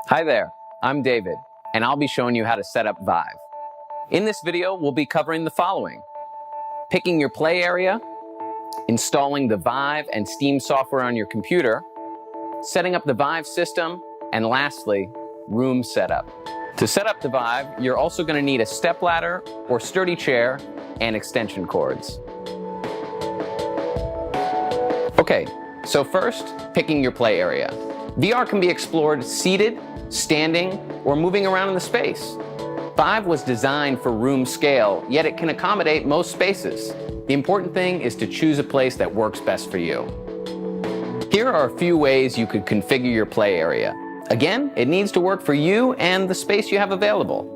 Hi there, I'm David, and I'll be showing you how to set up Vive. In this video, we'll be covering the following: picking your play area, installing the Vive and Steam software on your computer, setting up the Vive system, and lastly, room setup. To set up the Vive, you're also going to need a stepladder or sturdy chair and extension cords. Okay, so first, picking your play area. VR can be explored seated, standing, or moving around in the space. Vive was designed for room scale, yet it can accommodate most spaces. The important thing is to choose a place that works best for you. Here are a few ways you could configure your play area. Again, it needs to work for you and the space you have available.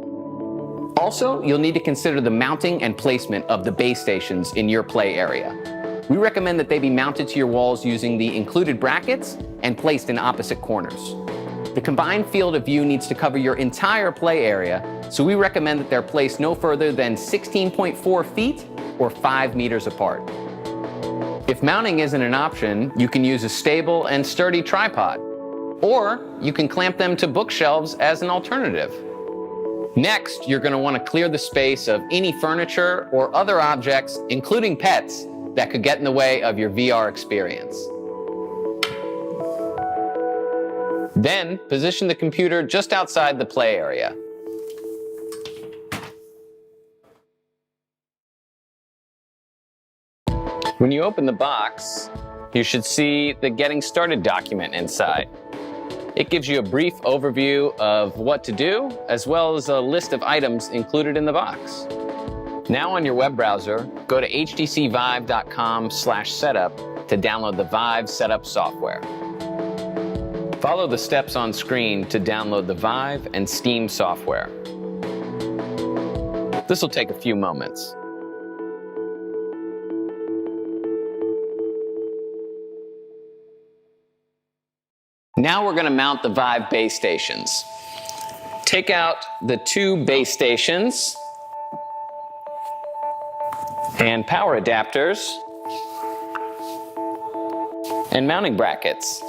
Also, you'll need to consider the mounting and placement of the base stations in your play area. We recommend that they be mounted to your walls using the included brackets and placed in opposite corners. The combined field of view needs to cover your entire play area, so we recommend that they're placed no further than 16.4 feet or 5 meters apart. If mounting isn't an option, you can use a stable and sturdy tripod, or you can clamp them to bookshelves as an alternative. Next, you're going to want to clear the space of any furniture or other objects, including pets, that could get in the way of your VR experience. Then, position the computer just outside the play area. When you open the box, you should see the Getting Started document inside. It gives you a brief overview of what to do, as well as a list of items included in the box. Now on your web browser, go to htcvive.com/setup to download the Vive setup software. Follow the steps on screen to download the Vive and Steam software. This will take a few moments. Now we're going to mount the Vive base stations. Take out the 2 base stations and power adapters and mounting brackets.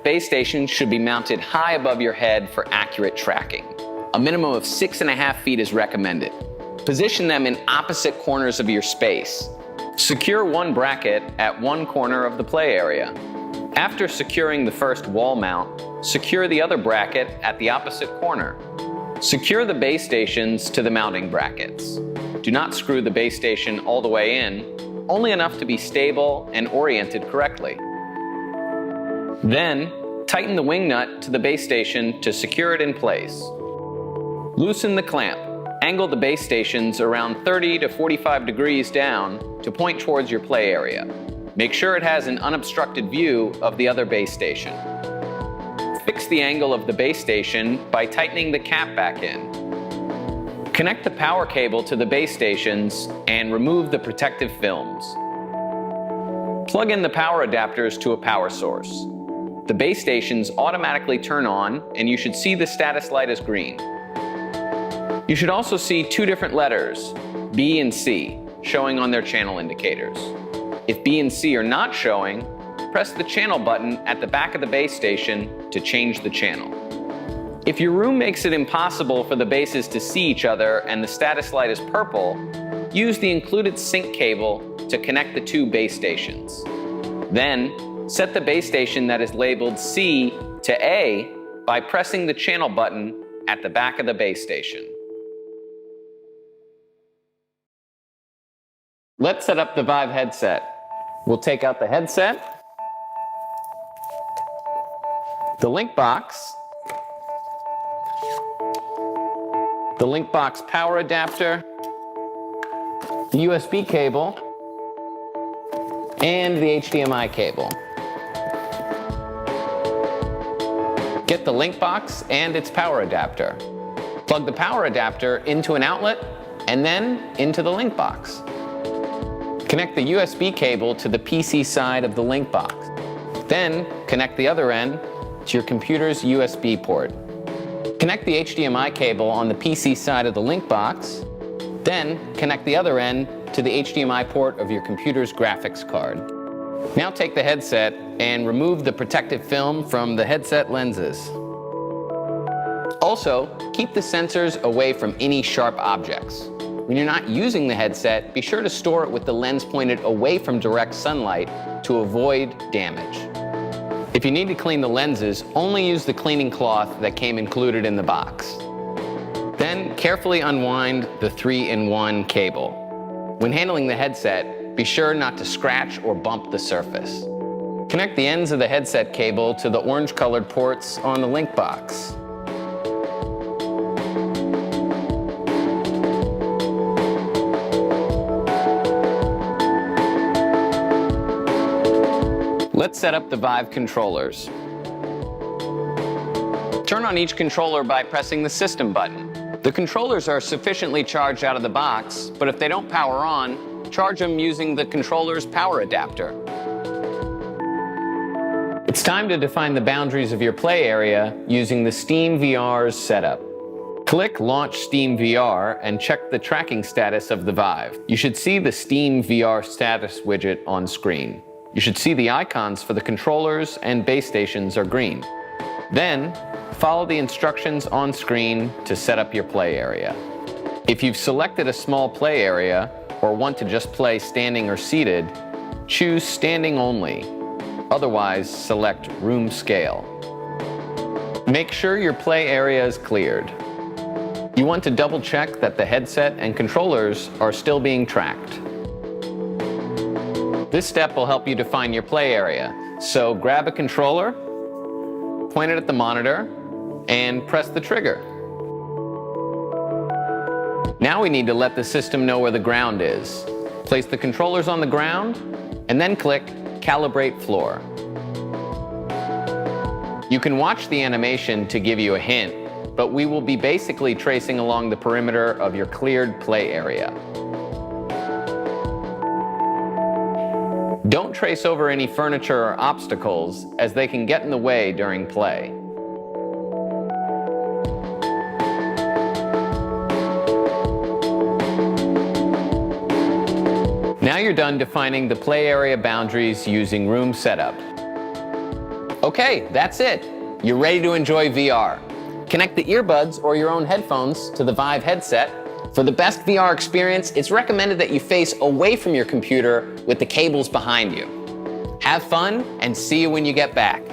Base stations should be mounted high above your head for accurate tracking. A minimum of 6.5 feet is recommended. Position them in opposite corners of your space. Secure one bracket at one corner of the play area. After securing the first wall mount, secure the other bracket at the opposite corner. Secure the base stations to the mounting brackets. Do not screw the base station all the way in, only enough to be stable and oriented correctly. Then, tighten the wing nut to the base station to secure it in place. Loosen the clamp. Angle the base stations around 30 to 45 degrees down to point towards your play area. Make sure it has an unobstructed view of the other base station. Fix the angle of the base station by tightening the cap back in. Connect the power cable to the base stations and remove the protective films. Plug in the power adapters to a power source. The base stations automatically turn on, and you should see the status light as green. You should also see 2 different letters, B and C, showing on their channel indicators. If B and C are not showing, press the channel button at the back of the base station to change the channel. If your room makes it impossible for the bases to see each other and the status light is purple, use the included sync cable to connect the 2 base stations. Then, set the base station that is labeled C to A by pressing the channel button at the back of the base station. Let's set up the Vive headset. We'll take out the headset, the link box, power adapter, the USB cable, and the HDMI cable. Get the link box and its power adapter. Plug the power adapter into an outlet and then into the link box. Connect the USB cable to the PC side of the link box. Then connect the other end to your computer's USB port. Connect the HDMI cable on the PC side of the link box. Then connect the other end to the HDMI port of your computer's graphics card. Now take the headset and remove the protective film from the headset lenses. Also, keep the sensors away from any sharp objects. When you're not using the headset, be sure to store it with the lens pointed away from direct sunlight to avoid damage. If you need to clean the lenses, only use the cleaning cloth that came included in the box. Then carefully unwind the 3-in-1 cable. When handling the headset, be sure not to scratch or bump the surface. Connect the ends of the headset cable to the orange-colored ports on the link box. Let's set up the Vive controllers. Turn on each controller by pressing the system button. The controllers are sufficiently charged out of the box, but if they don't power on, charge them using the controller's power adapter. It's time to define the boundaries of your play area using the Steam VR's setup. Click Launch Steam VR and check the tracking status of the Vive. You should see the Steam VR status widget on screen. You should see the icons for the controllers and base stations are green. Then, follow the instructions on screen to set up your play area. If you've selected a small play area or want to just play standing or seated, choose standing only. Otherwise, select room scale. Make sure your play area is cleared. You want to double check that the headset and controllers are still being tracked. This step will help you define your play area. So grab a controller, point it at the monitor, and press the trigger. Now we need to let the system know where the ground is. Place the controllers on the ground, and then click Calibrate Floor. You can watch the animation to give you a hint, but we will be basically tracing along the perimeter of your cleared play area. Don't trace over any furniture or obstacles, as they can get in the way during play. Now you're done defining the play area boundaries using room setup. Okay, that's it. You're ready to enjoy VR. Connect the earbuds or your own headphones to the Vive headset. For the best VR experience, it's recommended that you face away from your computer with the cables behind you. Have fun and see you when you get back.